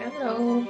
Hello.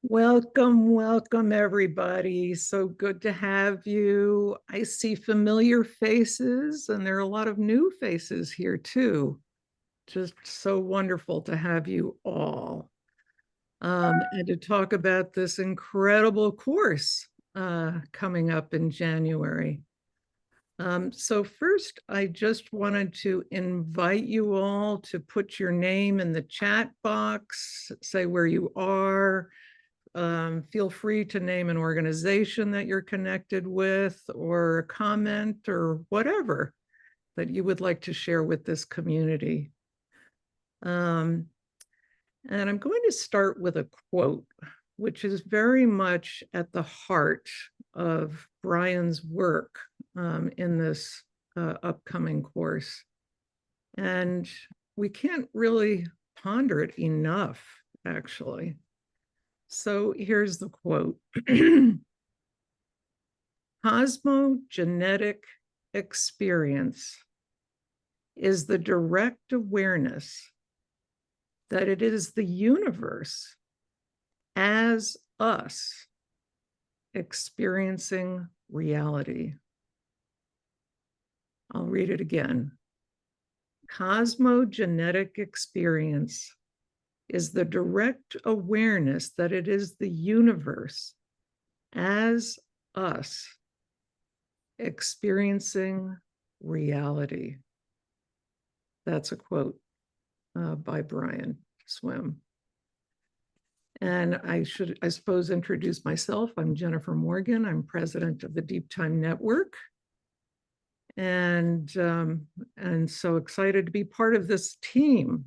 Welcome, everybody. So good to have you. I see familiar faces, and there are a lot of new faces here, too. Just so wonderful to have you all. And to talk about this incredible course coming up in January. So first, I just wanted to invite you all to put your name in the chat box, say where you are. Feel free to name an organization that you're connected with, or a comment, or whatever that you would like to share with this community. And I'm going to start with a quote, which is very much at the heart of Brian's work in this upcoming course. And we can't really ponder it enough, actually. So here's the quote. Cosmogenetic experience is the direct awareness that it is the universe as us experiencing reality. I'll read it again. Cosmogenetic experience is the direct awareness that it is the universe as us experiencing reality. That's a quote by Brian Swim. And I should, I suppose, introduce myself. I'm Jennifer Morgan. I'm president of the Deeptime Network. And so excited to be part of this team.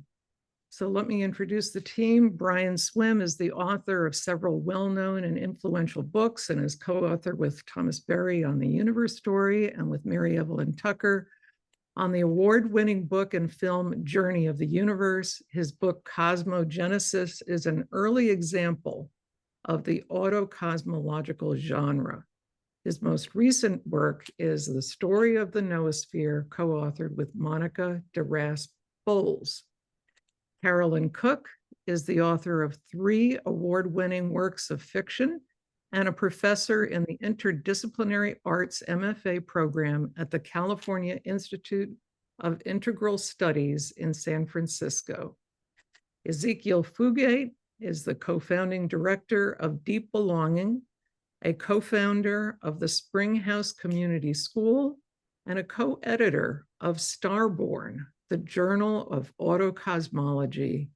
So let me introduce the team. Brian Swim is the author of several well-known and influential books and is co-author with Thomas Berry on The Universe Story and with Mary Evelyn Tucker on the award-winning book and film Journey of the Universe. His book Cosmogenesis is an early example of the autocosmological genre. His most recent work is The Story of the Noosphere, co-authored with Monica DeRasp-Bowles. Carolyn Cook is the author of 3 award-winning works of fiction and a professor in the Interdisciplinary Arts MFA program at the California Institute of Integral Studies in San Francisco. Ezekiel Fugate is the co-founding director of Deep Belonging, a co-founder of the Springhouse Community School, and a co-editor of Starborn, the Journal of Autocosmology.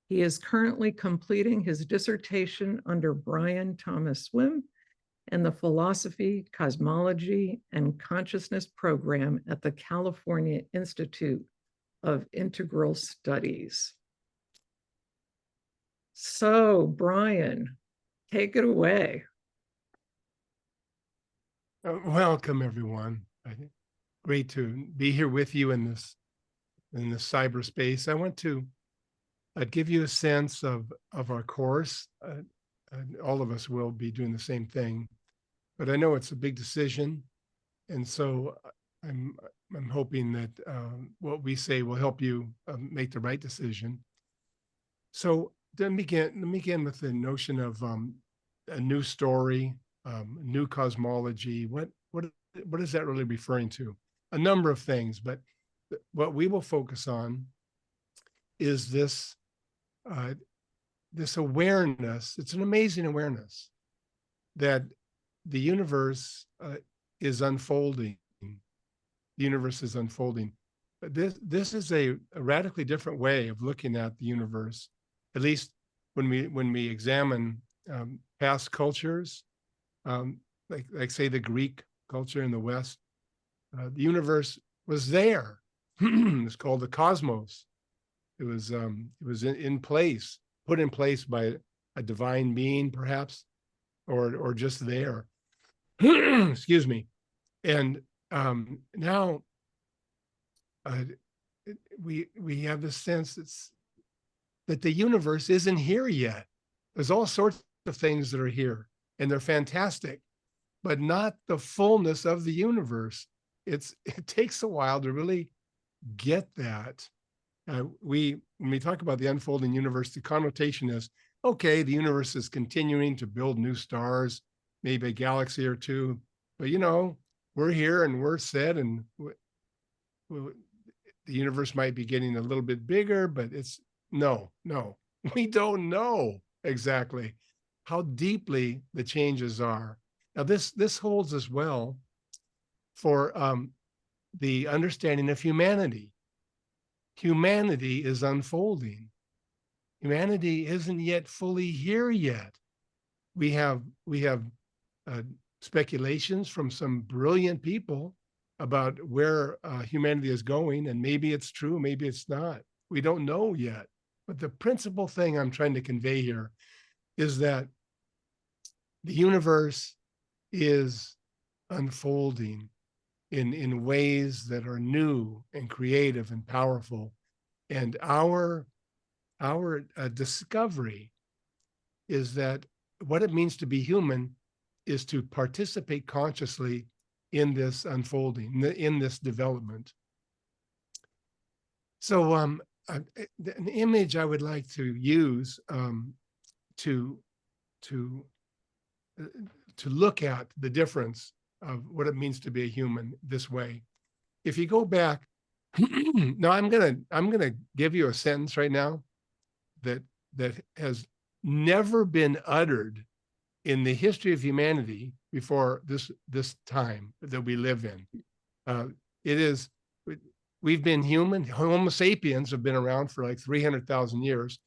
He is currently completing his dissertation under Brian Thomas Swim and the Philosophy, Cosmology, and Consciousness program at the California Institute of Integral Studies. So, Brian, take it away. Welcome, everyone. Great to be here with you in this cyberspace. I want to give you a sense of our course. All of us will be doing the same thing, but I know it's a big decision, and so I'm hoping that what we say will help you make the right decision. So let me begin with the notion of a new story, new cosmology. What is that really referring to? A number of things, but what we will focus on is this this awareness. It's an amazing awareness that the universe is unfolding. The universe is unfolding. But this is a radically different way of looking at the universe. At least when we examine past cultures, like say the Greek culture in the West, the universe was there. It's called the cosmos. It was in place, put in place by a divine being, perhaps, or just there. Excuse me. And now we have this sense that the universe isn't here yet. There's all sorts of things that are here, and they're fantastic, but not the fullness of the universe. It takes a while to really get that. When we talk about the unfolding universe, the connotation is, okay, the universe is continuing to build new stars, maybe a galaxy or two, but we're here and we're set, and the universe might be getting a little bit bigger, but no, we don't know exactly how deeply the changes are. Now, this holds as well for the understanding of humanity. Humanity is unfolding. Humanity isn't yet fully here yet. We have speculations from some brilliant people about where humanity is going, and maybe it's true, maybe it's not. We don't know yet. But the principal thing I'm trying to convey here is that the universe is unfolding in ways that are new and creative and powerful. And our discovery is that what it means to be human is to participate consciously in this unfolding, in this development. So an image I would like to use to look at the difference of what it means to be a human this way. If you go back, now I'm gonna give you a sentence right now that has never been uttered in the history of humanity before this time that we live in. It is, we've been human. Homo sapiens have been around for like 300,000 years,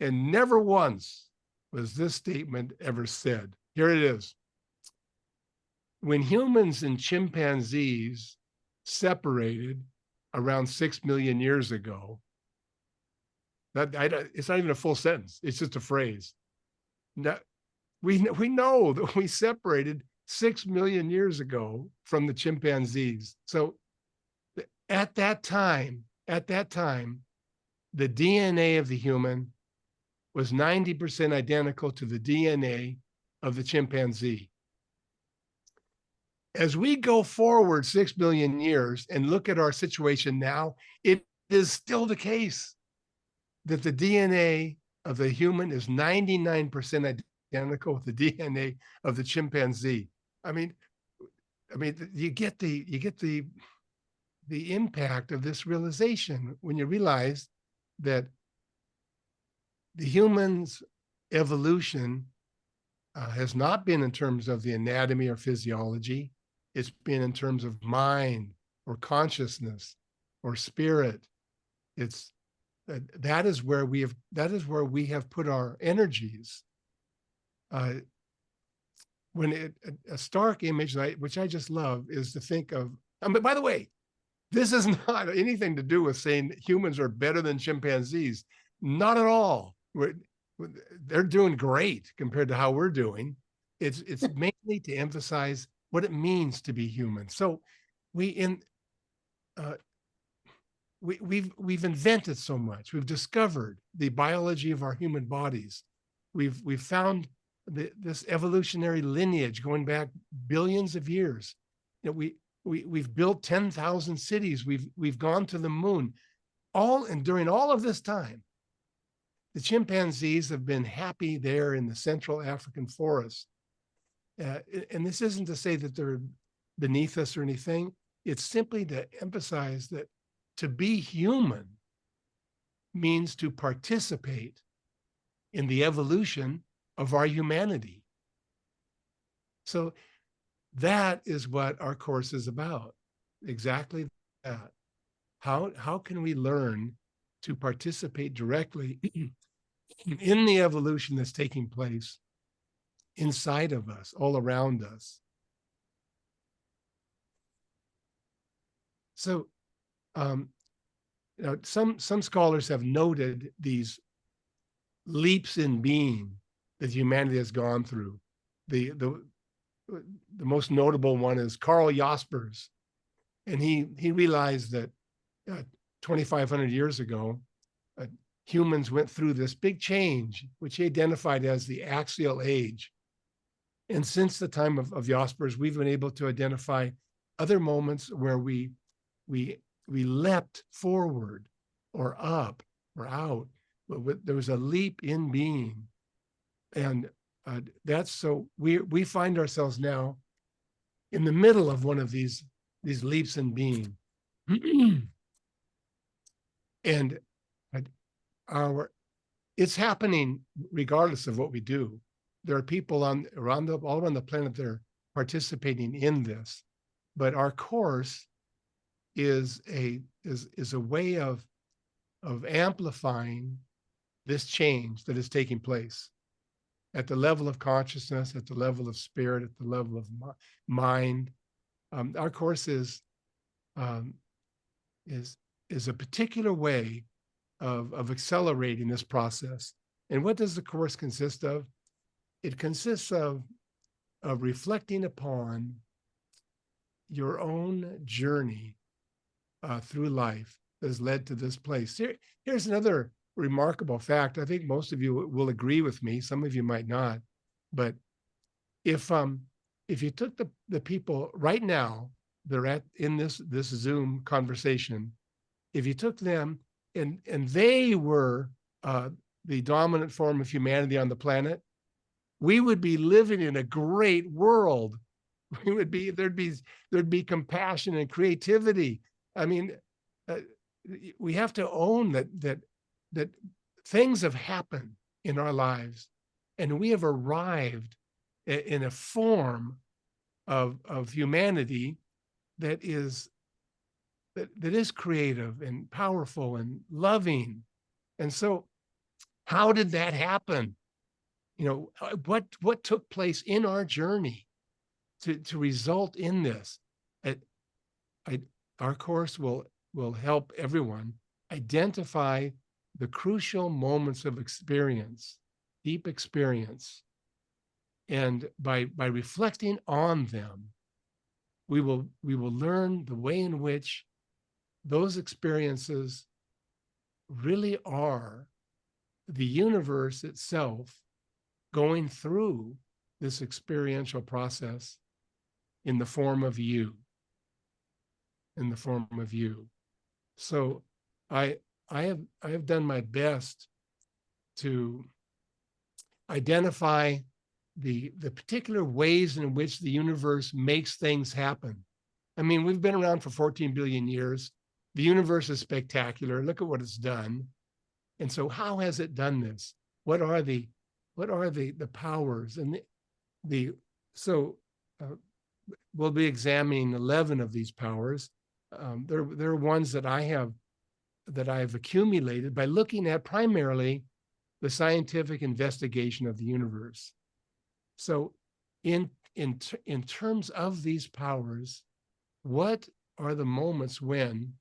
and never once was this statement ever said. Here it is. When humans and chimpanzees separated around 6 million years ago, it's not even a full sentence. It's just a phrase. Now, we know that we separated 6 million years ago from the chimpanzees. So at that time, the DNA of the human was 90% identical to the DNA of the chimpanzee. As we go forward 6 million years and look at our situation now, it is still the case that the DNA of the human is 99% identical with the DNA of the chimpanzee. I mean, you get the impact of this realization when you realize that the human's evolution has not been in terms of the anatomy or physiology. It's been in terms of mind or consciousness or spirit. It's that is where we have put our energies. a stark image, which I just love, is to think of, but by the way, this is not anything to do with saying humans are better than chimpanzees. Not at all. They're doing great compared to how we're doing. It's mainly to emphasize what it means to be human. So uh, we've invented so much. We've discovered the biology of our human bodies. We've found this evolutionary lineage going back billions of years. You know, we've built 10,000 cities. We've gone to the moon. And during all of this time, the chimpanzees have been happy there in the Central African forest. And this isn't to say that they're beneath us or anything. It's simply to emphasize that to be human means to participate in the evolution of our humanity. So that is what our course is about. Exactly that. How can we learn to participate directly in the evolution that's taking place inside of us, all around us? So, some scholars have noted these leaps in being that humanity has gone through. The most notable one is Carl Jaspers, and he realized that 2,500 years ago, humans went through this big change, which he identified as the axial age. And since the time of Jaspers, we've been able to identify other moments where we leapt forward or up or out. But there was a leap in being. And that's so we find ourselves now in the middle of one of these leaps in being. And it's happening regardless of what we do. There are people all around the planet that are participating in this, but our course is a way of amplifying this change that is taking place at the level of consciousness, at the level of spirit, at the level of mind. Our course is a particular way of accelerating this process. And what does the course consist of? It consists of reflecting upon your own journey through life that has led to this place. Here's another remarkable fact. I think most of you will agree with me. Some of you might not. But if you took the people right now, they're in this Zoom conversation, if you took them and they were the dominant form of humanity on the planet, we would be living in a great world. There'd be compassion and creativity. I mean, we have to own that things have happened in our lives, and we have arrived in a form of humanity that is creative and powerful and loving. And so, how did that happen? What took place in our journey to result in this? Our course will help everyone identify the crucial moments of experience, deep experience. And by reflecting on them, we will learn the way in which those experiences really are the universe itself going through this experiential process in the form of you. So I have done my best to identify the particular ways in which the universe makes things happen. I mean, we've been around for 14 billion years. The universe is spectacular. Look at what it's done. And so how has it done this? What are the powers? And we'll be examining 11 of these powers. They're ones that I've accumulated by looking at primarily the scientific investigation of the universe. So in in terms of these powers, what are the moments when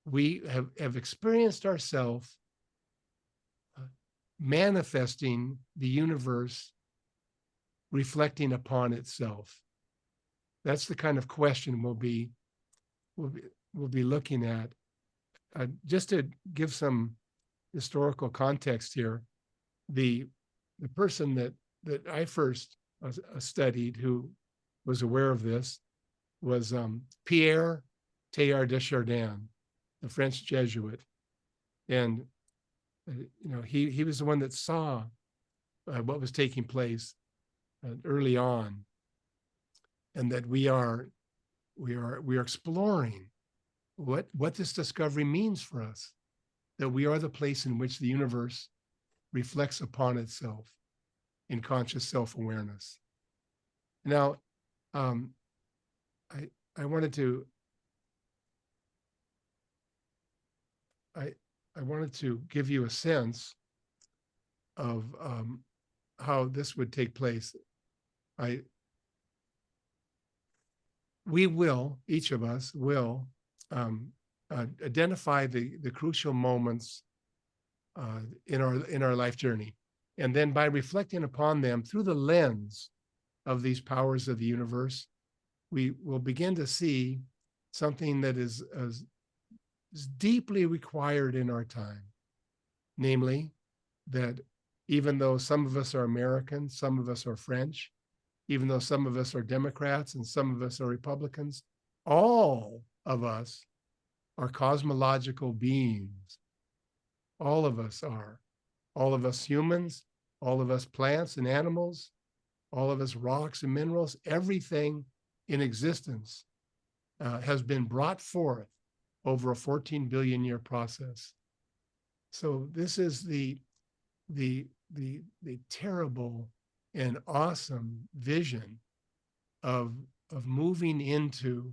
we have experienced ourselves manifesting the universe reflecting upon itself? That's the kind of question we'll be looking at. Just to give some historical context here, the person that I first studied who was aware of this was Pierre Teilhard de Chardin, the French Jesuit, and he was the one that saw what was taking place early on, and that we are exploring what this discovery means for us, that we are the place in which the universe reflects upon itself in conscious self-awareness. Now, I wanted to give you a sense of how this would take place. Each of us will identify the crucial moments in our life journey, and then by reflecting upon them through the lens of these powers of the universe, we will begin to see something that is deeply required in our time, namely that even though some of us are American, some of us are French, even though some of us are Democrats and some of us are Republicans, all of us are cosmological beings. All of us are. All of us humans, all of us plants and animals, all of us rocks and minerals, everything in existence has been brought forth over a 14 billion year process. So this is the terrible and awesome vision of moving into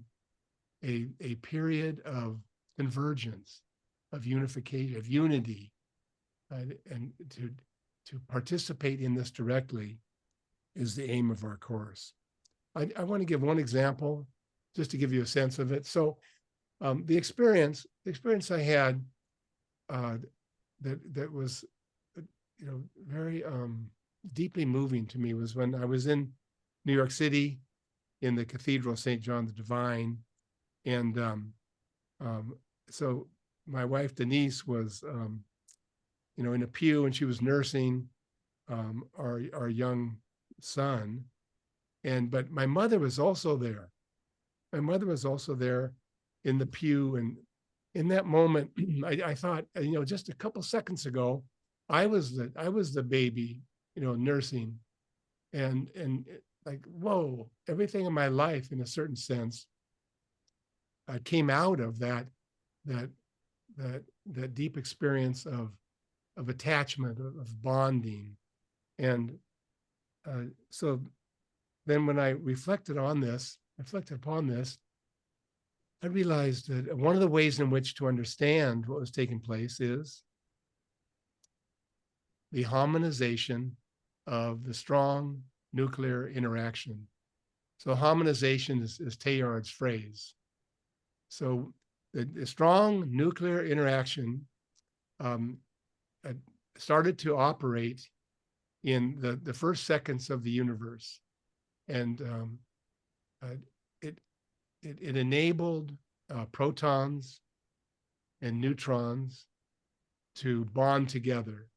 a period of convergence, of unification, of unity, and to participate in this directly is the aim of our course. I want to give one example just to give you a sense of it. So the experience I had that was very deeply moving to me was when I was in New York City in the Cathedral of St. John the Divine, and so my wife Denise was in a pew, and she was nursing our young son, but my mother was also there. My mother was also there in the pew, and in that moment, I thought, just a couple seconds ago, I was the baby, nursing, and like, whoa, everything in my life, in a certain sense, came out of that deep experience of attachment, of bonding, and so then when I reflected upon this, I realized that one of the ways in which to understand what was taking place is the harmonization of the strong nuclear interaction. So harmonization is Teilhard's phrase. So the strong nuclear interaction started to operate in the first seconds of the universe, and it enabled protons and neutrons to bond together,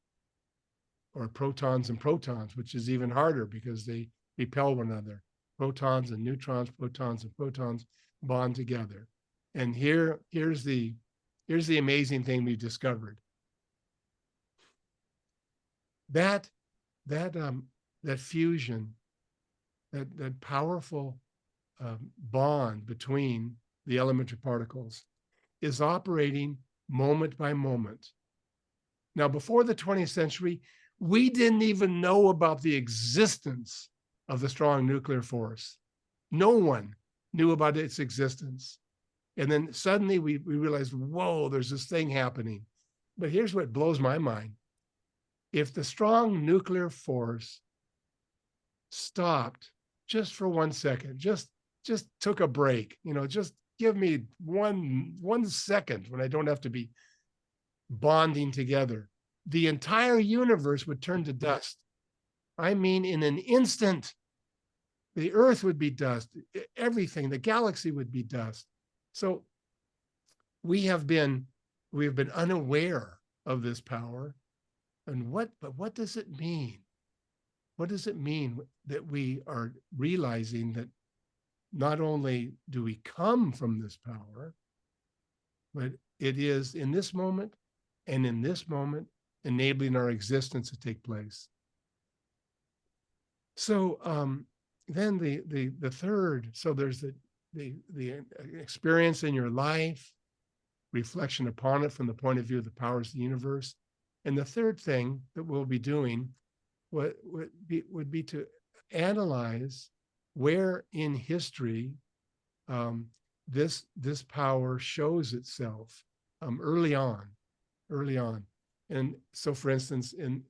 or protons and protons, which is even harder because they repel one another. Protons and neutrons bond together. And here's the amazing thing we discovered. That fusion, that powerful bond between the elementary particles is operating moment by moment. Now, before the 20th century, we didn't even know about the existence of the strong nuclear force. No one knew about its existence. And then suddenly we realized, whoa, there's this thing happening. But here's what blows my mind. If the strong nuclear force stopped just for 1 second, just took a break, just give me one second when I don't have to be bonding together, the entire universe would turn to dust. I mean, in an instant, the earth would be dust, everything, the galaxy would be dust. So we have been unaware of this power. But what does it mean? What does it mean that we are realizing that not only do we come from this power, but it is in this moment and in this moment enabling our existence to take place. So then the third, so there's the experience in your life, reflection upon it from the point of view of the powers of the universe. And the third thing that we'll be doing would be to analyze where in history this power shows itself early on. And so, for instance, in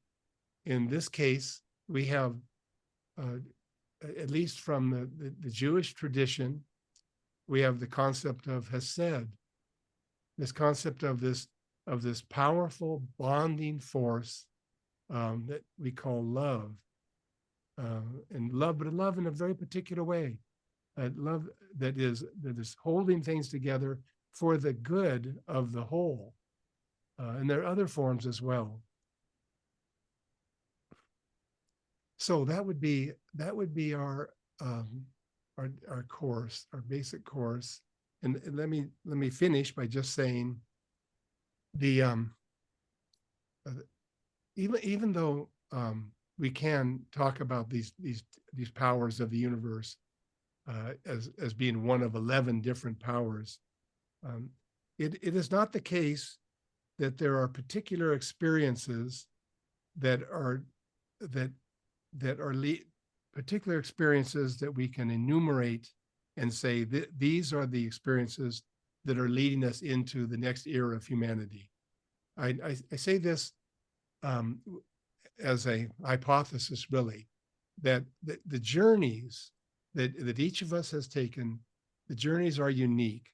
this case, we have at least from the Jewish tradition, we have the concept of Hesed, this concept of this powerful bonding force that we call love, and love, but love in a very particular way, love that is holding things together for the good of the whole, and there are other forms as well. So that would be our course, our basic course, and let me finish by just saying the even though we can talk about these powers of the universe as being one of 11 different powers, it is not the case that there are particular experiences that are particular experiences that we can enumerate and say that these are the experiences that are leading us into the next era of humanity. I say this as a hypothesis, really, that the journeys that each of us has taken, the journeys are unique,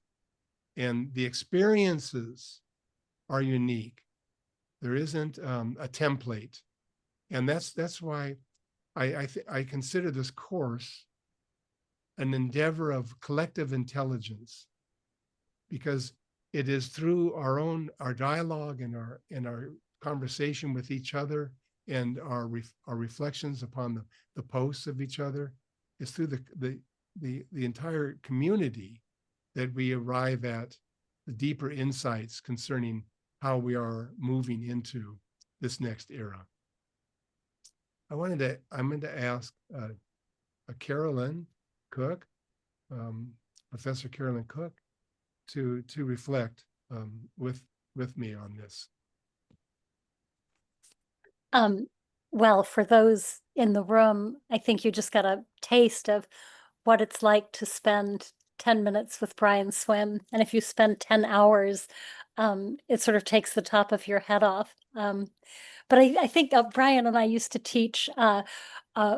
and the experiences are unique. There isn't a template, and that's why I consider this course an endeavor of collective intelligence, because it is through our dialogue and our conversation with each other and our reflections upon the posts of each other. It's through the entire community that we arrive at the deeper insights concerning how we are moving into this next era. I'm going to ask Carolyn Cook, Professor Carolyn Cook, to reflect with me on this. Well, for those in the room, I think you just got a taste of what it's like to spend 10 minutes with Brian Swim. And if you spend 10 hours, it sort of takes the top of your head off. But I think Brian and I used to teach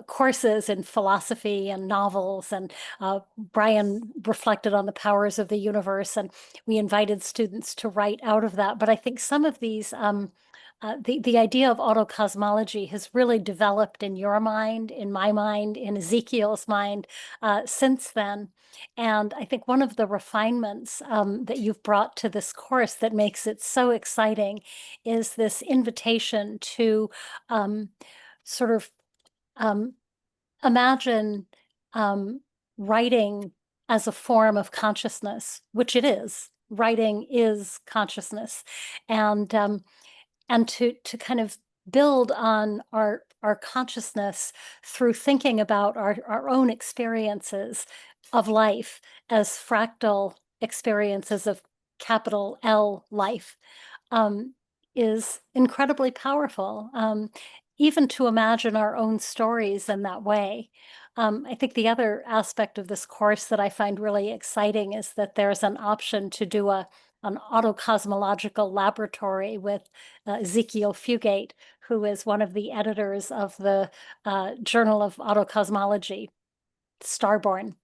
courses in philosophy and novels, and Brian reflected on the powers of the universe, and we invited students to write out of that. But I think some of these, the idea of autocosmology has really developed in your mind, in my mind, in Ezekiel's mind since then. And I think one of the refinements that you've brought to this course that makes it so exciting is this invitation to sort of imagine writing as a form of consciousness, which it is. Writing is consciousness, and to kind of build on our consciousness through thinking about our own experiences of life as fractal experiences of capital L life, is incredibly powerful. Even to imagine our own stories in that way. I think the other aspect of this course that I find really exciting is that there's an option to do an autocosmological laboratory with Ezekiel Fugate, who is one of the editors of the Journal of Autocosmology. Starborn.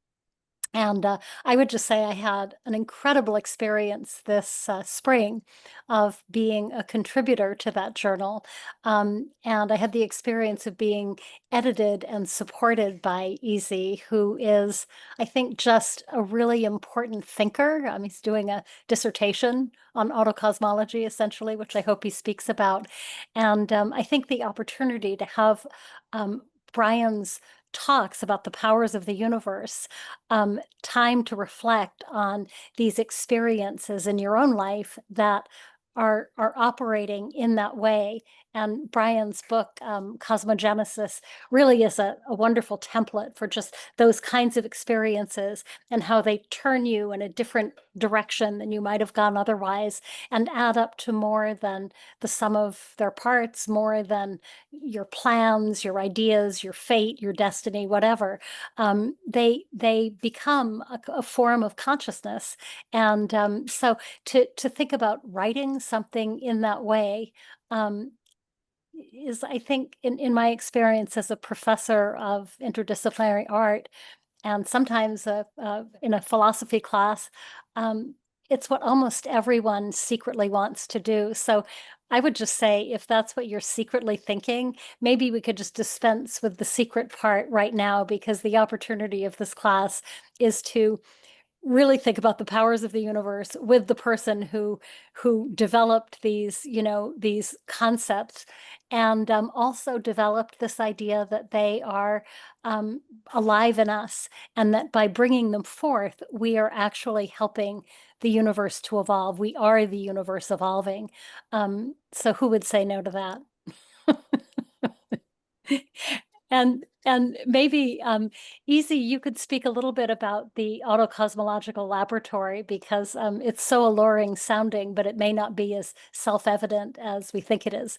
And I would just say I had an incredible experience this spring of being a contributor to that journal. And I had the experience of being edited and supported by Easy, who is, I think, just a really important thinker. He's doing a dissertation on autocosmology, essentially, which I hope he speaks about. And I think the opportunity to have Brian's talks about the powers of the universe, time to reflect on these experiences in your own life that are operating in that way. And Brian's book, Cosmogenesis, really is a wonderful template for just those kinds of experiences and how they turn you in a different direction than you might have gone otherwise, and add up to more than the sum of their parts, more than your plans, your ideas, your fate, your destiny, whatever. They become a form of consciousness. And so to think about writing something in that way, is, I think, in my experience as a professor of interdisciplinary art, and sometimes in a philosophy class, it's what almost everyone secretly wants to do. So I would just say, if that's what you're secretly thinking, maybe we could just dispense with the secret part right now, because the opportunity of this class is to really think about the powers of the universe with the person who developed these, these concepts, and also developed this idea that they are alive in us, and that by bringing them forth, we are actually helping the universe to evolve. We are the universe evolving. So who would say no to that? And maybe, Easy, you could speak a little bit about the Autocosmological Laboratory, because it's so alluring sounding, but it may not be as self-evident as we think it is.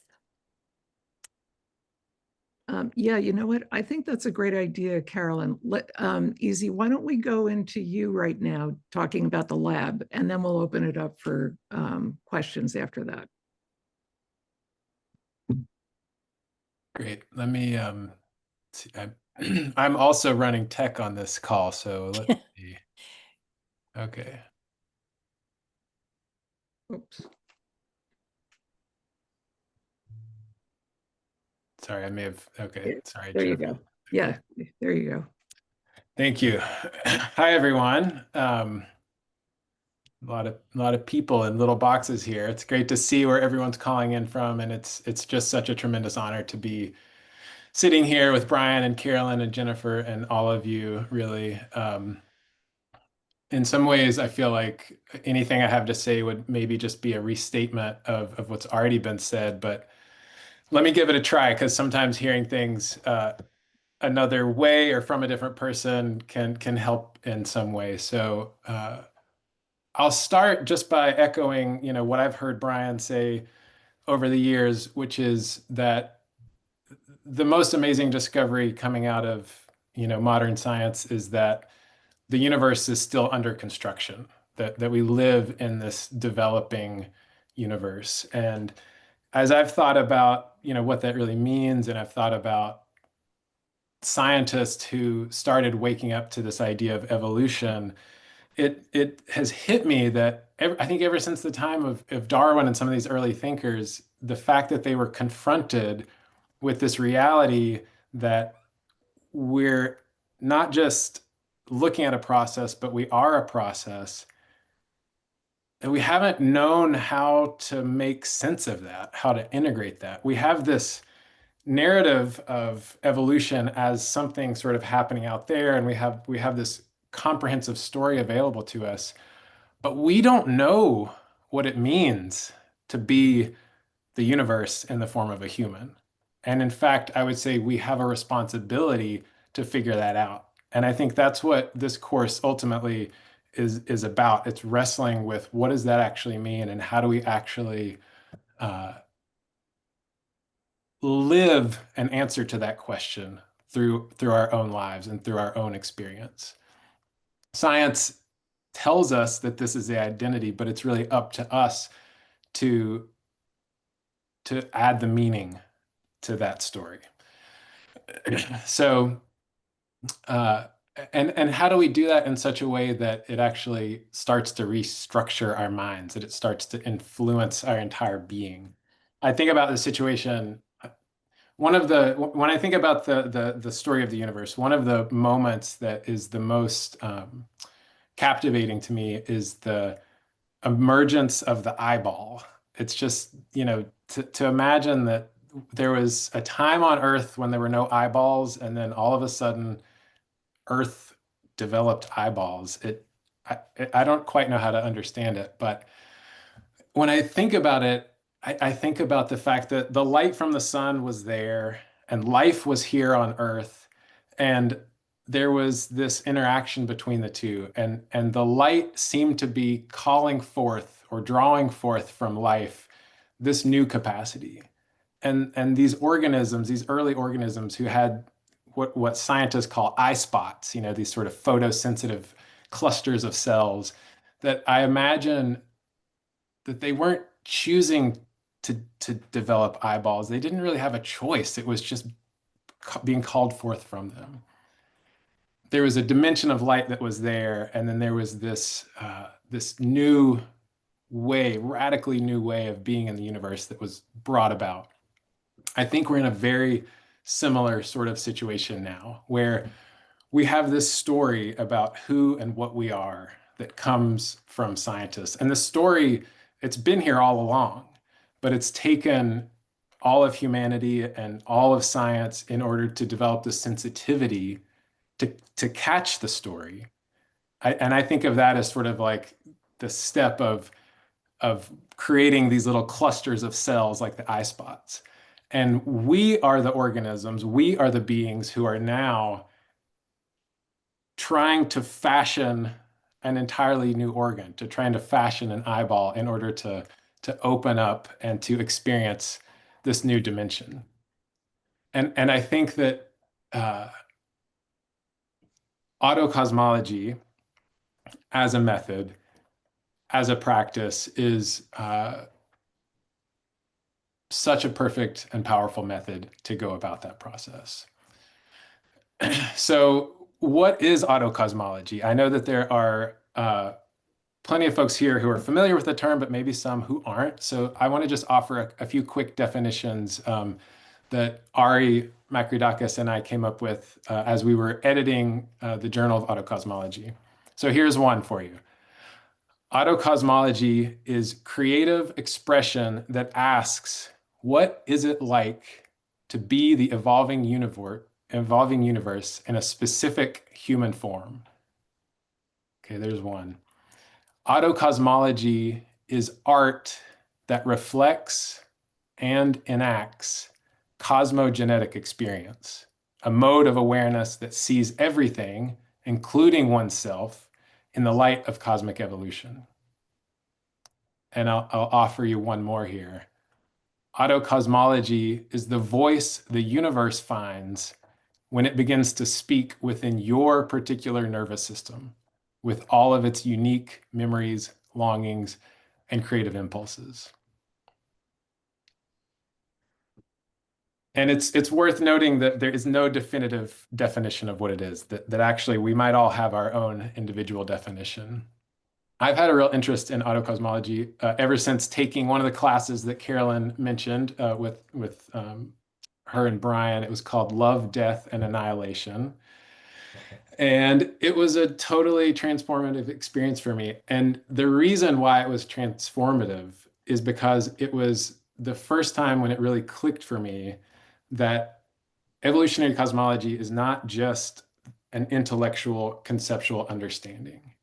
Yeah, you know what? I think that's a great idea, Carolyn. Easy, why don't we go into you right now talking about the lab, and then we'll open it up for questions after that. Great. Let me see. I'm also running tech on this call, so let's see. Okay. Oops. Sorry, I may have. Okay. Sorry. There you Jeff. go. Yeah, there you go. Thank you. Hi, everyone. A lot of people in little boxes here. It's great to see where everyone's calling in from, and it's just such a tremendous honor to be sitting here with Brian and Carolyn and Jennifer and all of you. Really, in some ways, I feel like anything I have to say would maybe just be a restatement of what's already been said. But let me give it a try, because sometimes hearing things another way or from a different person can help in some way. So I'll start just by echoing, what I've heard Brian say over the years, which is that the most amazing discovery coming out of, modern science is that the universe is still under construction, that we live in this developing universe. And as I've thought about, what that really means, and I've thought about scientists who started waking up to this idea of evolution, it has hit me that I think ever since the time of Darwin and some of these early thinkers, the fact that they were confronted with this reality that we're not just looking at a process, but we are a process, and we haven't known how to make sense of that, how to integrate that. We have this narrative of evolution as something sort of happening out there, and we have this comprehensive story available to us, but we don't know what it means to be the universe in the form of a human. And in fact, I would say we have a responsibility to figure that out. And I think that's what this course ultimately is about. It's wrestling with what does that actually mean, and how do we actually live an answer to that question through our own lives and through our own experience. Science tells us that this is the identity, but it's really up to us to add the meaning to that story. So And how do we do that in such a way that it actually starts to restructure our minds, that it starts to influence our entire being? I think about the situation. When I think about the story of the universe, one of the moments that is the most captivating to me is the emergence of the eyeball. It's just, to imagine that there was a time on Earth when there were no eyeballs, and then all of a sudden Earth developed eyeballs. I, I don't quite know how to understand it, but when I think about it, I think about the fact that the light from the sun was there and life was here on Earth. And there was this interaction between the two. And the light seemed to be calling forth or drawing forth from life this new capacity. And these organisms, these early organisms who had what scientists call eye spots, these sort of photosensitive clusters of cells, that I imagine that they weren't choosing to develop eyeballs. They didn't really have a choice. It was just being called forth from them. There was a dimension of light that was there, and then there was this new way, radically new way of being in the universe that was brought about. I think we're in a very similar sort of situation now, where we have this story about who and what we are that comes from scientists. And the story, it's been here all along, but it's taken all of humanity and all of science in order to develop the sensitivity to catch the story. And I think of that as sort of like the step of creating these little clusters of cells like the eye spots. And we are the organisms, we are the beings who are now trying to fashion an entirely new organ, to trying to fashion an eyeball in order to open up and to experience this new dimension. And I think that autocosmology as a method, as a practice, is such a perfect and powerful method to go about that process. So what is autocosmology? I know that there are plenty of folks here who are familiar with the term, but maybe some who aren't. So I want to just offer a few quick definitions that Ari Makridakis and I came up with as we were editing the Journal of Autocosmology. So here's one for you. Autocosmology is creative expression that asks, what is it like to be the evolving universe in a specific human form? Okay, there's one. Autocosmology is art that reflects and enacts cosmogenetic experience, a mode of awareness that sees everything, including oneself, in the light of cosmic evolution. And I'll offer you one more here. Autocosmology is the voice the universe finds when it begins to speak within your particular nervous system, with all of its unique memories, longings, and creative impulses. And it's worth noting that there is no definitive definition of what it is, that actually we might all have our own individual definition. I've had a real interest in autocosmology ever since taking one of the classes that Carolyn mentioned with her and Brian. It was called Love, Death, and Annihilation. And it was a totally transformative experience for me. And the reason why it was transformative is because it was the first time when it really clicked for me that evolutionary cosmology is not just an intellectual, conceptual understanding.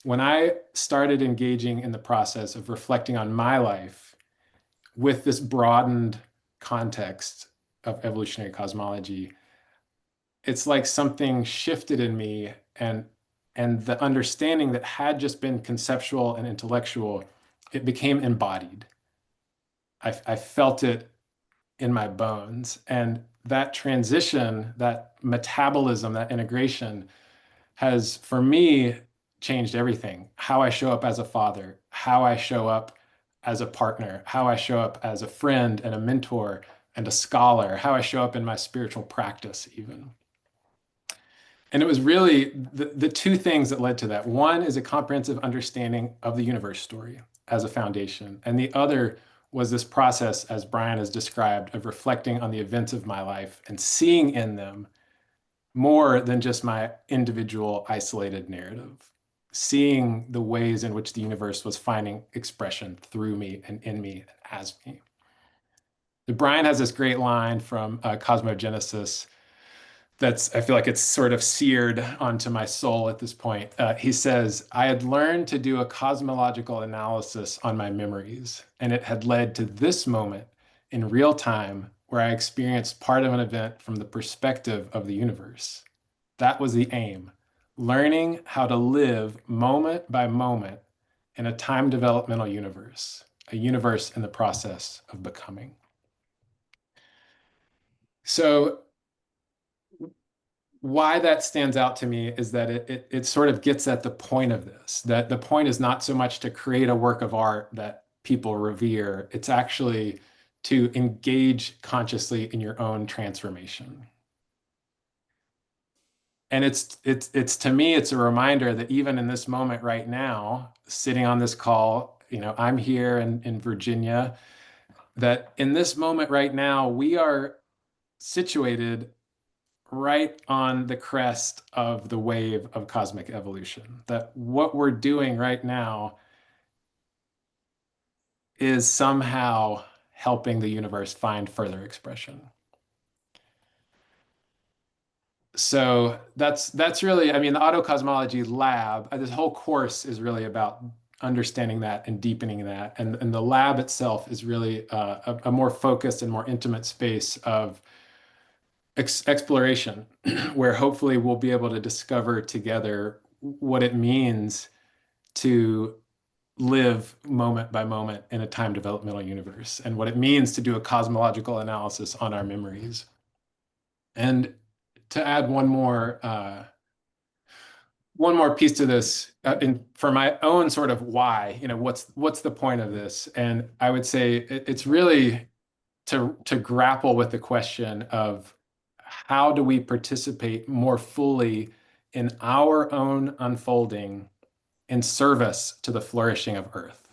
When I started engaging in the process of reflecting on my life with this broadened context of evolutionary cosmology, it's like something shifted in me, and the understanding that had just been conceptual and intellectual, it became embodied. I felt it in my bones. And that transition, that metabolism, that integration has, for me, changed everything. How I show up as a father, how I show up as a partner, how I show up as a friend and a mentor and a scholar, how I show up in my spiritual practice even. And it was really the two things that led to that. One is a comprehensive understanding of the universe story as a foundation. And the other was this process, as Brian has described, of reflecting on the events of my life and seeing in them more than just my individual isolated narrative, seeing the ways in which the universe was finding expression through me and in me and as me. Brian has this great line from Cosmogenesis that's, I feel like it's sort of seared onto my soul at this point. He says, I had learned to do a cosmological analysis on my memories, and it had led to this moment in real time where I experienced part of an event from the perspective of the universe. That was the aim, learning how to live moment by moment in a time developmental universe, a universe in the process of becoming. So why that stands out to me is that it sort of gets at the point of this, that the point is not so much to create a work of art that people revere, it's actually to engage consciously in your own transformation. And it's to me, it's a reminder that even in this moment right now, sitting on this call, I'm here in Virginia, that in this moment right now, we are situated right on the crest of the wave of cosmic evolution. That what we're doing right now is somehow helping the universe find further expression. So that's really, I mean, the Autocosmology Lab, this whole course is really about understanding that and deepening that. And the lab itself is really a more focused and more intimate space of exploration, where hopefully we'll be able to discover together what it means to live moment by moment in a time developmental universe and what it means to do a cosmological analysis on our memories. And to add one more piece to this, for my own sort of why, what's the point of this? And I would say it's really to grapple with the question of how do we participate more fully in our own unfolding in service to the flourishing of Earth,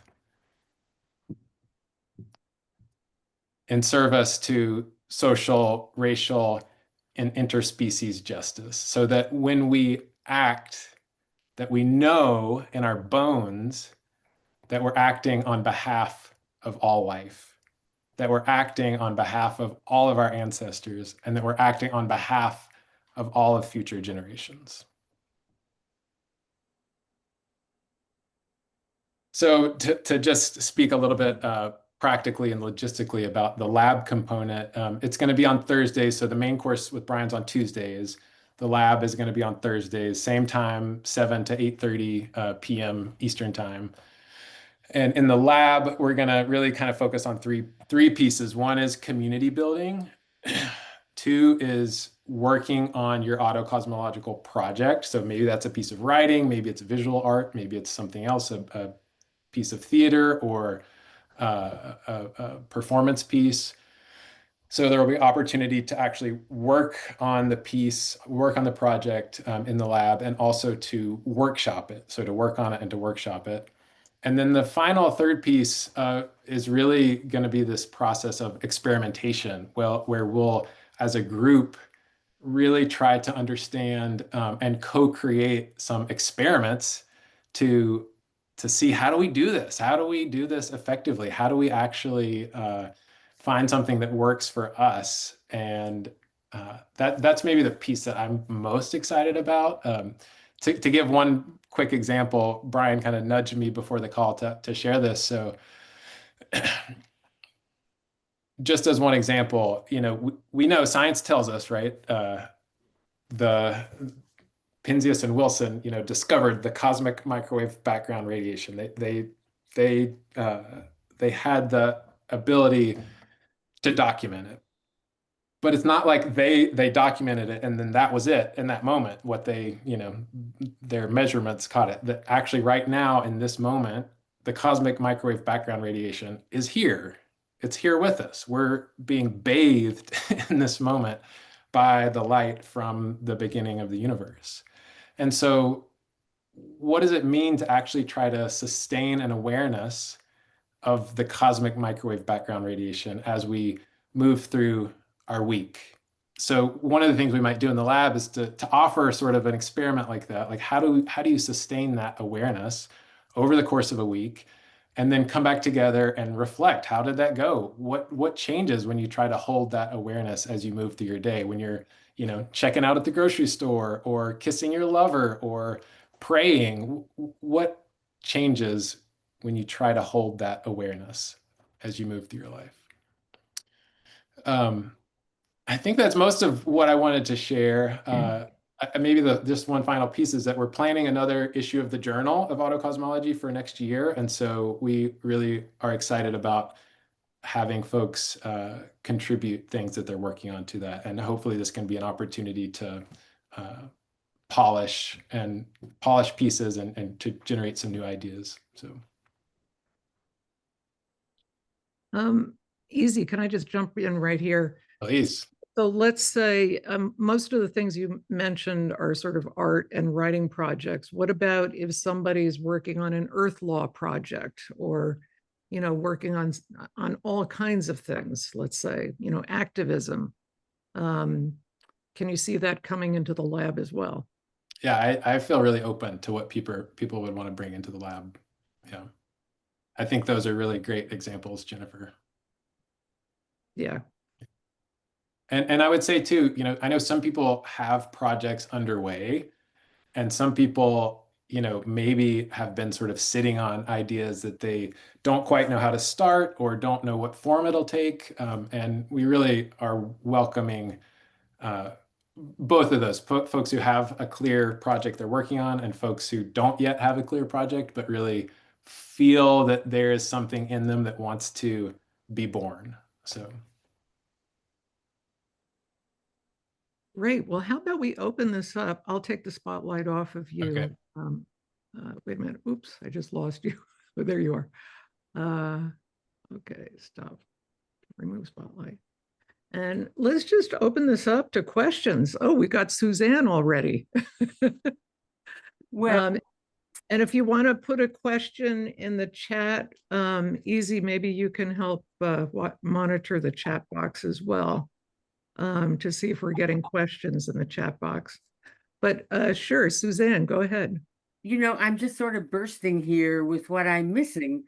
in service to social, racial, and interspecies justice, so that when we act, that we know in our bones that we're acting on behalf of all life, that we're acting on behalf of all of our ancestors, and that we're acting on behalf of all of future generations. So to just speak a little bit practically and logistically about the lab component, it's going to be on Thursdays. So the main course with Brian's on Tuesdays. The lab is going to be on Thursdays, same time, 7 to 8:30 p.m. Eastern time. And in the lab, we're going to really kind of focus on three pieces. One is community building. Two is working on your autocosmological project. So maybe that's a piece of writing, maybe it's visual art, maybe it's something else, a piece of theater or a performance piece. So there will be opportunity to actually work on the piece, work on the project in the lab, and also to workshop it. So to work on it and to workshop it. And then the final third piece is really going to be this process of experimentation, where we'll, as a group, really try to understand and co-create some experiments to see how do we do this? How do we do this effectively? How do we actually find something that works for us? And that's maybe the piece that I'm most excited about. To give one quick example, Brian kind of nudged me before the call to share this. So just as one example, we know science tells us, right? The Penzias and Wilson, discovered the cosmic microwave background radiation. They had the ability to document it, but it's not like they documented it and then that was it in that moment. What their measurements caught it. That actually right now in this moment, the cosmic microwave background radiation is here. It's here with us. We're being bathed in this moment by the light from the beginning of the universe. And so what does it mean to actually try to sustain an awareness of the cosmic microwave background radiation as we move through our week? So one of the things we might do in the lab is to offer sort of an experiment like that. Like how do you sustain that awareness over the course of a week, and then come back together and reflect? How did that go? What changes when you try to hold that awareness as you move through your day, when you're, you know, checking out at the grocery store or kissing your lover or praying? What changes when you try to hold that awareness as you move through your life? I think that's most of what I wanted to share. Maybe just one final piece is that we're planning another issue of the Journal of Autocosmology for next year. And so we really are excited about having folks contribute things that they're working on to that. And hopefully this can be an opportunity to polish pieces and to generate some new ideas. So. Easy. Can I just jump in right here? Please. So let's say most of the things you mentioned are sort of art and writing projects. What about if somebody's working on an earth law project, or, you know, working on all kinds of things, let's say, you know, activism? Can you see that coming into the lab as well? Yeah, I feel really open to what people would want to bring into the lab. Yeah. I think those are really great examples, Jennifer. Yeah. And I would say too, you know, I know some people have projects underway, and some people, you know, maybe have been sort of sitting on ideas that they don't quite know how to start or don't know what form it'll take. And we really are welcoming both of those folks who have a clear project they're working on, and folks who don't yet have a clear project, but really feel that there is something in them that wants to be born. So. Great. Well, how about we open this up? I'll take the spotlight off of you. Okay. Wait a minute. Oops, I just lost you. Oh, there you are. Okay, stop. Remove spotlight. And let's just open this up to questions. Oh, we got Suzanne already. Well, and if you want to put a question in the chat, Easy, maybe you can help monitor the chat box as well, to see if we're getting questions in the chat box. But sure, Suzanne, go ahead. you know, I'm just sort of bursting here with what I'm missing,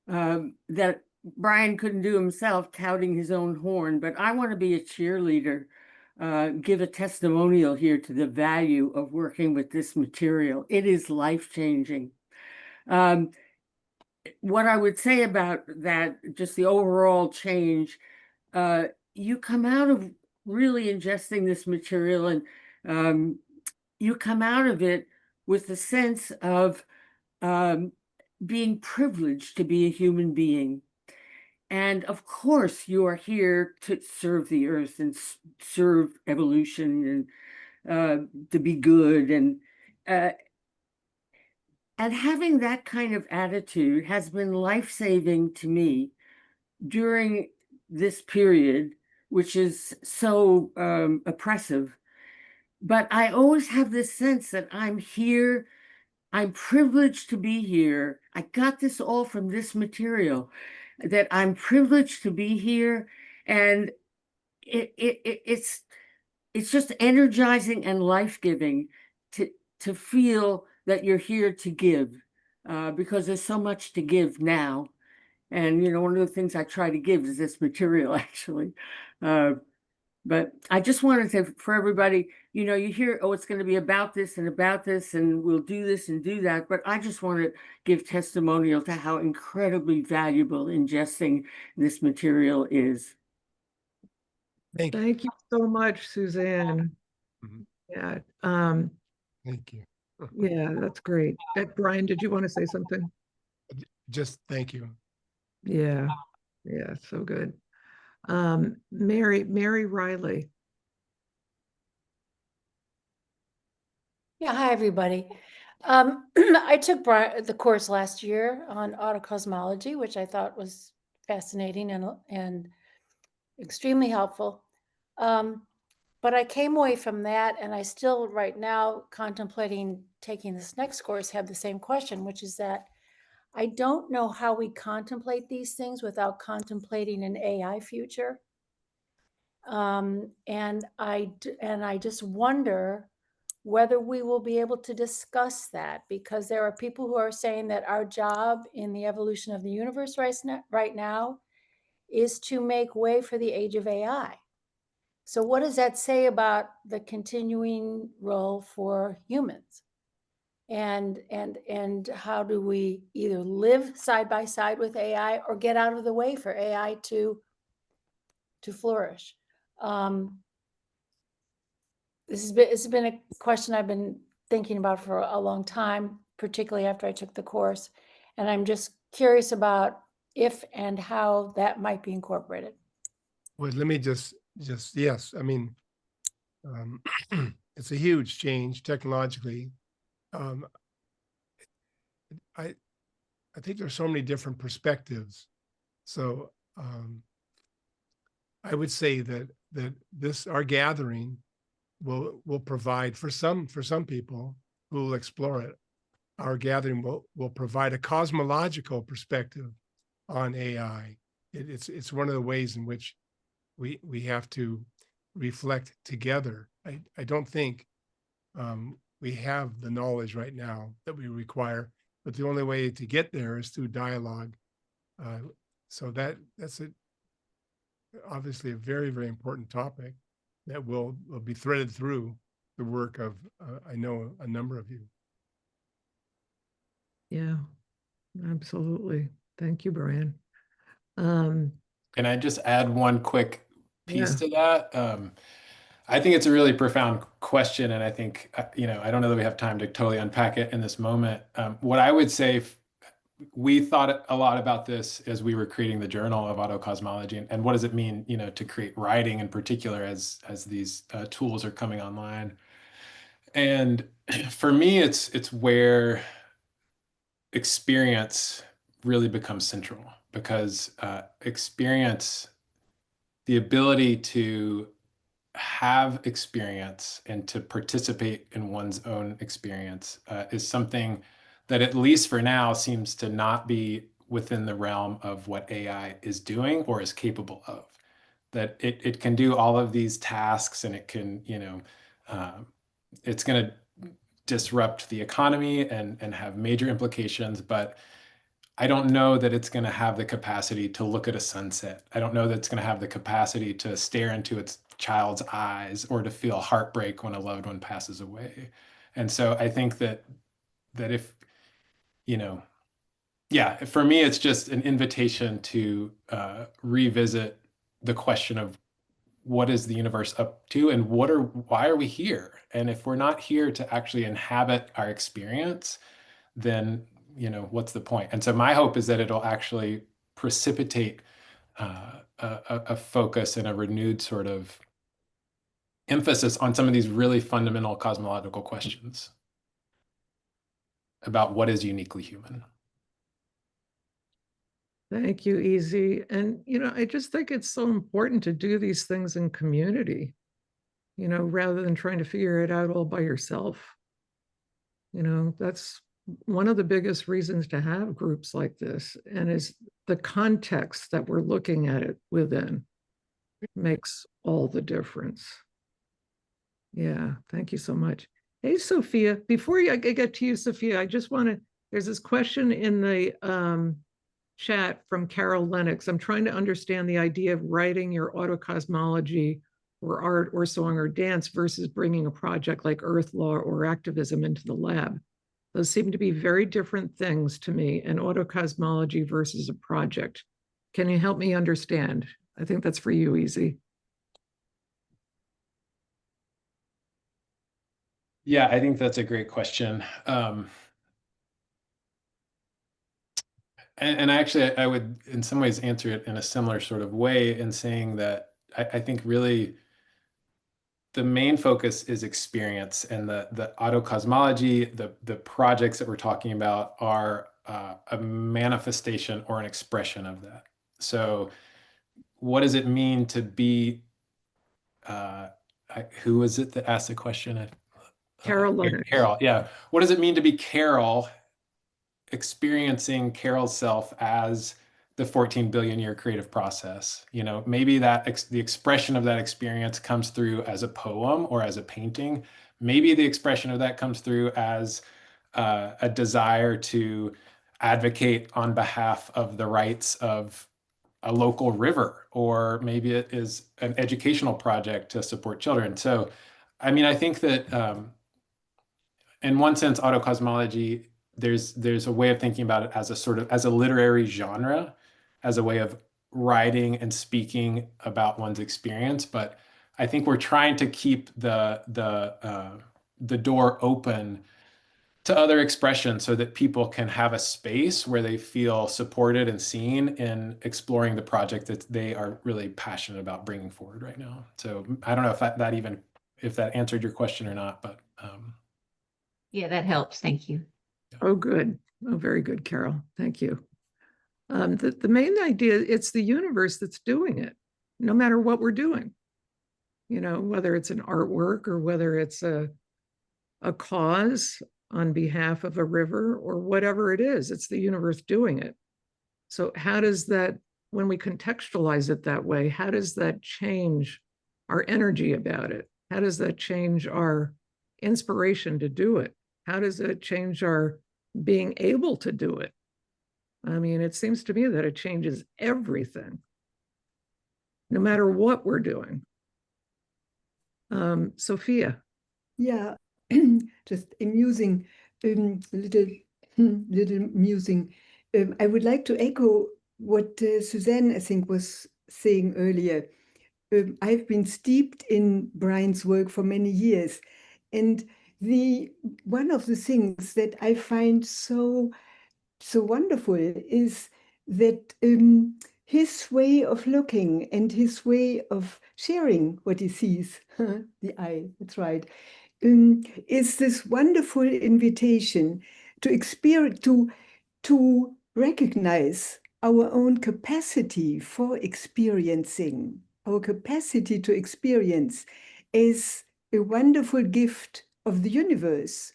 that Brian couldn't do himself, touting his own horn, but I want to be a cheerleader, give a testimonial here to the value of working with this material. It is life-changing. What I would say about that, just the overall change, you come out of really ingesting this material, and you come out of it with a sense of being privileged to be a human being. And of course, you are here to serve the earth and serve evolution, and to be good. And having that kind of attitude has been life-saving to me during this period, which is so oppressive. But I always have this sense that I'm here, I'm privileged to be here. I got this all from this material, that I'm privileged to be here. And it's just energizing and life-giving to feel that you're here to give, because there's so much to give now. And, you know, one of the things I try to give is this material, actually. But I just wanted to, for everybody, you know, you hear, oh, it's going to be about this, and we'll do this and do that. But I just want to give testimonial to how incredibly valuable ingesting this material is. Thank you. Thank you so much, Suzanne. Mhm. Yeah. Thank you. Yeah, that's great. Brian, did you want to say something? Just thank you. Yeah. Yeah, so good. Mary Riley. Yeah, hi, everybody. I took the course last year on autocosmology, which I thought was fascinating and extremely helpful. But But I came away from that, and I still right now contemplating taking this next course, have the same question, which is that I don't know how we contemplate these things without contemplating an AI future. And I just wonder whether we will be able to discuss that, because there are people who are saying that our job in the evolution of the universe right now is to make way for the age of AI. So what does that say about the continuing role for humans? And how do we either live side by side with AI or get out of the way for AI to flourish? This has been a question I've been thinking about for a long time, particularly after I took the course. And I'm just curious about if and how that might be incorporated. Well, let me just yes, I mean, it's a huge change technologically. Um, I think there's so many different perspectives. So I would say that this our gathering will provide for some people who will explore it. Our gathering will provide a cosmological perspective on AI. It's one of the ways in which we have to reflect together. I don't think we have the knowledge right now that we require, but the only way to get there is through dialogue. So that's obviously a very, very important topic that will be threaded through the work of I know a number of you. Yeah, absolutely. Thank you, Brian. Can I just add one quick piece Yeah. to that? I think it's a really profound question, and I think, I don't know that we have time to totally unpack it in this moment. What I would say, we thought a lot about this as we were creating the Journal of Autocosmology, and what does it mean, to create writing in particular as these tools are coming online. And for me, it's where experience really becomes central, because experience, the ability to have experience and to participate in one's own experience is something that, at least for now, seems to not be within the realm of what AI is doing or is capable of. That it can do all of these tasks, and it can, it's going to disrupt the economy and have major implications, but I don't know that it's going to have the capacity to look at a sunset. I don't know that it's going to have the capacity to stare into its child's eyes or to feel heartbreak when a loved one passes away. And so I think that if, yeah, for me, it's just an invitation to revisit the question of what is the universe up to, and why are we here? And if we're not here to actually inhabit our experience, then what's the point? And so my hope is that it'll actually precipitate a focus and a renewed sort of emphasis on some of these really fundamental cosmological questions about what is uniquely human. Thank you, Easy. And, I just think it's so important to do these things in community, rather than trying to figure it out all by yourself. That's one of the biggest reasons to have groups like this, and is the context that we're looking at it within makes all the difference. Yeah, thank you so much. Hey, Sophia, before I get to you, Sophia, I just want to, there's this question in the chat from Carol Lennox. I'm trying to understand the idea of writing your autocosmology or art or song or dance versus bringing a project like Earth Law or activism into the lab. Those seem to be very different things to me, an autocosmology versus a project. Can you help me understand? I think that's for you, Easy. Yeah, I think that's a great question. And actually, I would in some ways answer it in a similar sort of way, in saying that I think really the main focus is experience, and the autocosmology, the projects that we're talking about are a manifestation or an expression of that. So what does it mean to be who was it that asked the question? Carol Lennox. Carol, yeah. What does it mean to be Carol, experiencing Carol's self as the 14 billion year creative process? You know, maybe the expression of that experience comes through as a poem or as a painting. Maybe the expression of that comes through as a desire to advocate on behalf of the rights of a local river, or maybe it is an educational project to support children. So, I mean, I think that in one sense, autocosmology, there's a way of thinking about it as a sort of as a literary genre, as a way of writing and speaking about one's experience. But I think we're trying to keep the door open to other expressions so that people can have a space where they feel supported and seen in exploring the project that they are really passionate about bringing forward right now. So I don't know if if that answered your question or not, but Yeah, that helps. Thank you. Oh, good. Oh, very good, Carol. Thank you. The main idea, it's the universe that's doing it, no matter what we're doing. You know, whether it's an artwork or whether it's a cause on behalf of a river or whatever it is, it's the universe doing it. So how does that, when we contextualize it that way, how does that change our energy about it? How does that change our inspiration to do it? How does it change our being able to do it? I mean, it seems to me that it changes everything, no matter what we're doing. Sophia. Yeah, just amusing, little amusing. I would like to echo what Suzanne, I think, was saying earlier. I've been steeped in Brian's work for many years, and one of the things that I find so wonderful is that his way of looking and his way of sharing what he sees, the eye, that's right, is this wonderful invitation to experience, to recognize our own capacity for experiencing, our capacity to experience is a wonderful gift of the universe,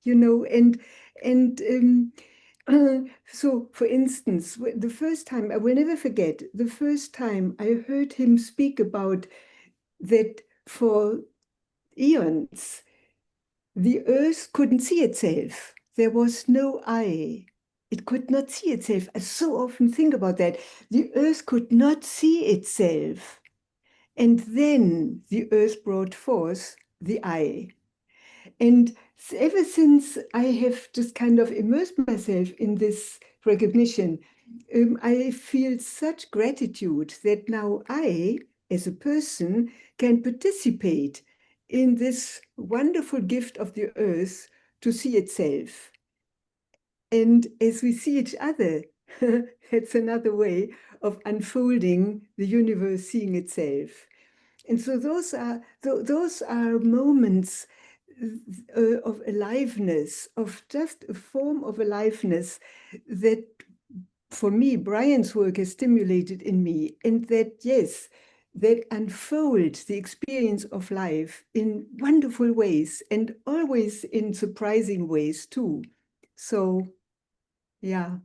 you know, so, for instance, the first time, I will never forget, the first time I heard him speak about that for eons, the earth couldn't see itself. There was no eye. It could not see itself. I so often think about that. The earth could not see itself. And then the earth brought forth the eye. And ever since I have just kind of immersed myself in this recognition, I feel such gratitude that now I, as a person, can participate in this wonderful gift of the earth to see itself. And as we see each other, it's another way of unfolding the universe seeing itself. And so those are moments of aliveness, of just a form of aliveness that, for me, Brian's work has stimulated in me. And that, yes, that unfold the experience of life in wonderful ways and always in surprising ways too. So, yeah.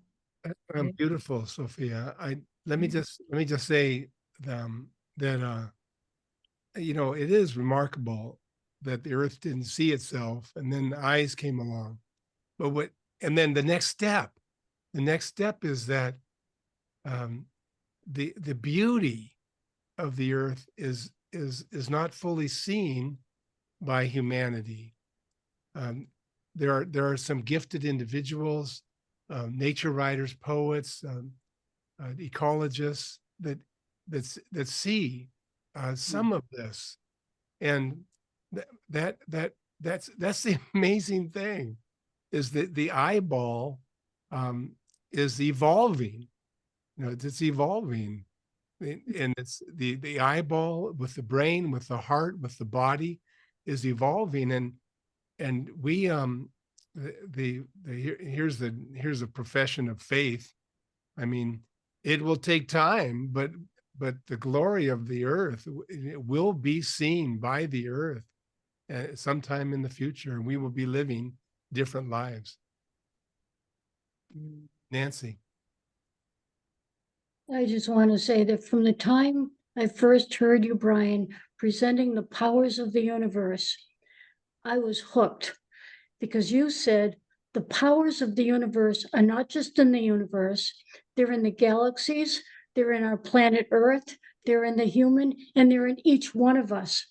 Beautiful, Sophia. Let me just say that you know, it is remarkable that the earth didn't see itself and then the eyes came along. But and then the next step is that the beauty of the earth is not fully seen by humanity. There are some gifted individuals, nature writers, poets, ecologists that see some of this, and that's the amazing thing, is that the eyeball is evolving. You know, it's evolving, and it's the eyeball with the brain, with the heart, with the body is evolving, and we here's a profession of faith. I mean, it will take time, but but the glory of the earth it will be seen by the earth sometime in the future, and we will be living different lives. Nancy. I just want to say that from the time I first heard you, Brian, presenting the powers of the universe, I was hooked, because you said the powers of the universe are not just in the universe, they're in the galaxies, they're in our planet Earth, they're in the human, and they're in each one of us.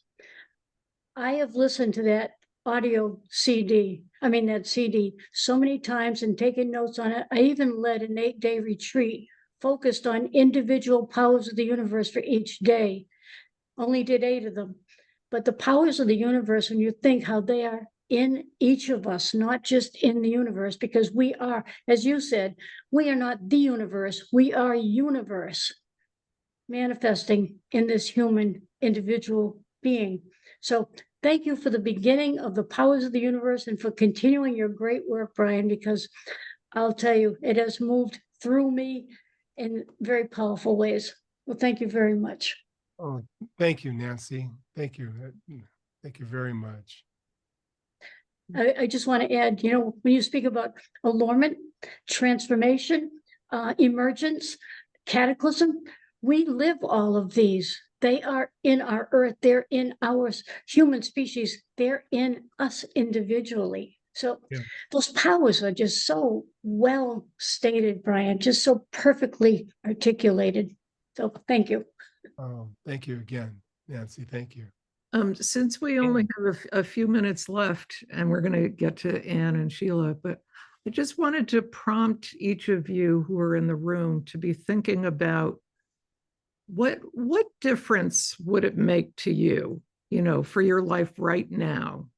I have listened to that that CD so many times and taken notes on it. I even led an 8-day retreat focused on individual powers of the universe for each day. Only did 8 of them. But the powers of the universe, when you think how they are in each of us, not just in the universe, because we are, as you said, we are not the universe, we are universe manifesting in this human individual being. So thank you for the beginning of the powers of the universe and for continuing your great work, Brian, because I'll tell you, it has moved through me in very powerful ways. Well, thank you very much. Oh, thank you, Nancy. Thank you. Thank you very much. I just want to add, when you speak about allurement, transformation, emergence, cataclysm, we live all of these. They are in our earth. They're in our human species. They're in us individually. So those powers are just so well stated, Brian, just so perfectly articulated. So thank you. Oh, thank you again, Nancy. Thank you. Since we only have a few minutes left, and we're going to get to Anne and Sheila, but I just wanted to prompt each of you who are in the room to be thinking about what difference would it make to you, for your life right now,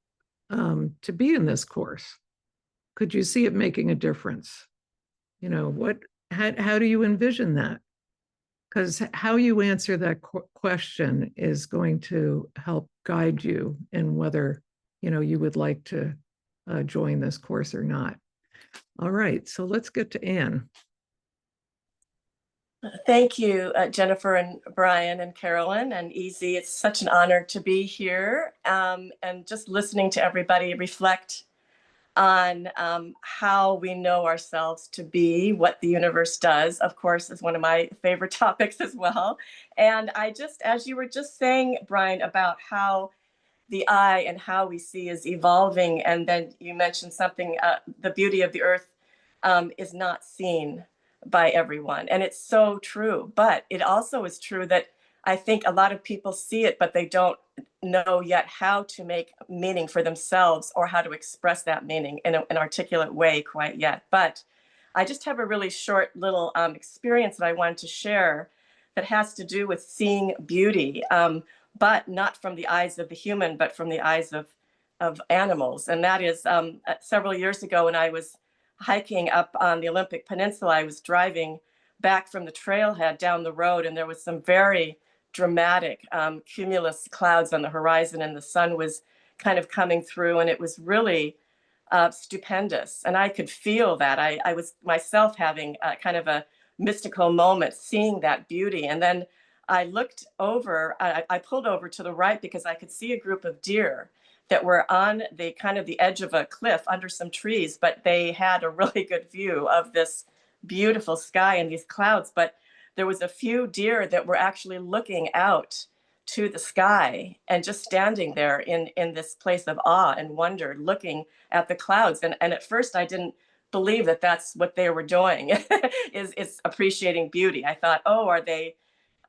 to be in this course? Could you see it making a difference? How do you envision that? Because how you answer that question is going to help guide you in whether, you would like to join this course or not. All right, so let's get to Anne. Thank you, Jennifer and Brian and Carolyn and Easy. It's such an honor to be here and just listening to everybody reflect on how we know ourselves to be, what the universe does, of course, is one of my favorite topics as well. And I just, as you were just saying, Brian, about how the eye and how we see is evolving, and then you mentioned something, the beauty of the earth is not seen by everyone. And it's so true. But it also is true that I think a lot of people see it, but they don't know yet how to make meaning for themselves or how to express that meaning in an articulate way quite yet. But I just have a really short little experience that I wanted to share that has to do with seeing beauty, but not from the eyes of the human, but from the eyes of animals. And that is several years ago when I was hiking up on the Olympic Peninsula, I was driving back from the trailhead down the road, and there was some very dramatic cumulus clouds on the horizon, and the sun was kind of coming through, and it was really stupendous. And I could feel that. I was myself having kind of a mystical moment, seeing that beauty. And then I looked over, I pulled over to the right because I could see a group of deer that were on the kind of the edge of a cliff under some trees, but they had a really good view of this beautiful sky and these clouds. But there was a few deer that were actually looking out to the sky and just standing there in this place of awe and wonder, looking at the clouds. And at first I didn't believe that that's what they were doing, is appreciating beauty. I thought, oh, are they,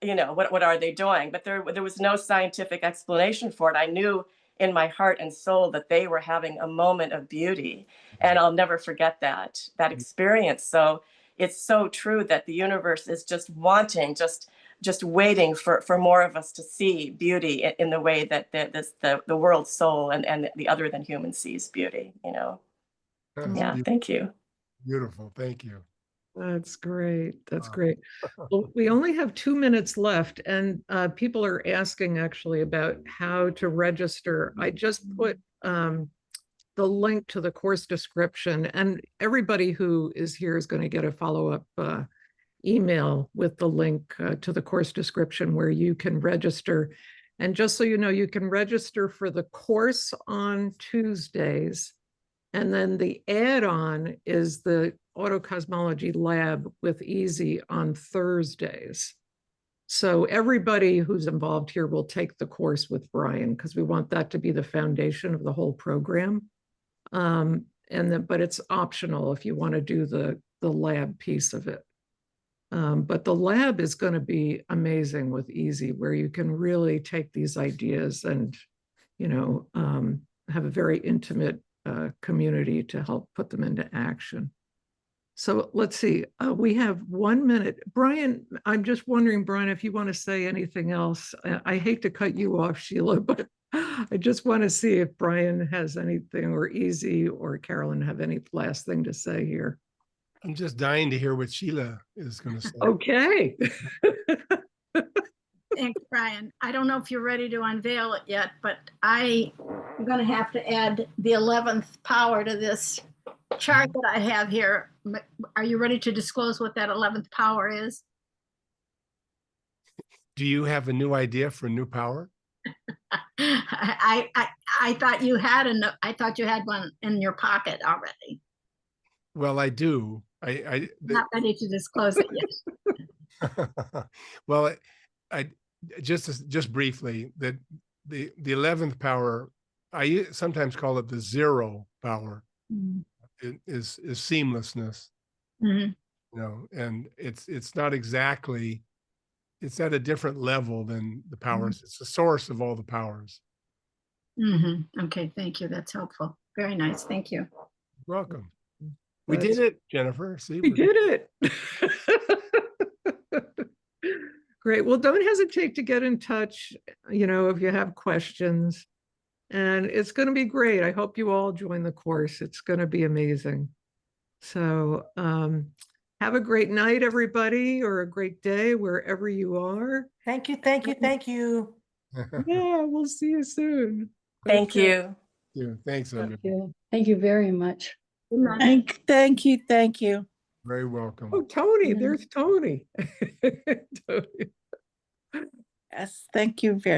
what are they doing? But there was no scientific explanation for it. I knew in my heart and soul that they were having a moment of beauty. And I'll never forget that experience. So it's so true that the universe is just wanting, just waiting for more of us to see beauty in the way that the world soul and the other than human sees beauty, Yeah, Beautiful. thank you. Beautiful. Thank you. That's great. That's Wow. great. Well, we only have 2 minutes left, and people are asking actually about how to register. I just put the link to the course description, and everybody who is here is going to get a follow-up email with the link to the course description where you can register. And just so you know, you can register for the course on Tuesdays. And then the add-on is the Autocosmology Lab with Easy on Thursdays. So everybody who's involved here will take the course with Brian because we want that to be the foundation of the whole program. But it's optional if you want to do the lab piece of it. But the lab is going to be amazing with Easy, where you can really take these ideas and, have a very intimate community to help put them into action. So let's see, we have 1 minute. Brian, I'm just wondering, Brian, if you want to say anything else. I hate to cut you off, Sheila, but I just want to see if Brian has anything, or Easy or Carolyn have any last thing to say here. I'm just dying to hear what Sheila is going to say. Okay. Thanks, Brian. I don't know if you're ready to unveil it yet, but I'm going to have to add the 11th power to this chart that I have here. Are you ready to disclose what that 11th power is? Do you have a new idea for new power? I thought you had one in your pocket already. Well, I do. Not ready to disclose it yet. Well, I just briefly, that the 11th power, I sometimes call it the 0 power. It is seamlessness. And it's not exactly, it's at a different level than the powers. It's the source of all the powers. Okay, thank you. That's helpful. Very nice. Thank you. Welcome. We did it, Jennifer. See, we did it. Great. Well, don't hesitate to get in touch, if you have questions. And it's going to be great. I hope you all join the course. It's going to be amazing. So have a great night, everybody, or a great day wherever you are. Thank you, thank you, thank you. Yeah, we'll see you soon. Thank you. Yeah, thanks, everybody. Thank you very much. Thank you, thank you. Very welcome. Oh, Tony, there's Tony. Tony. Yes, thank you very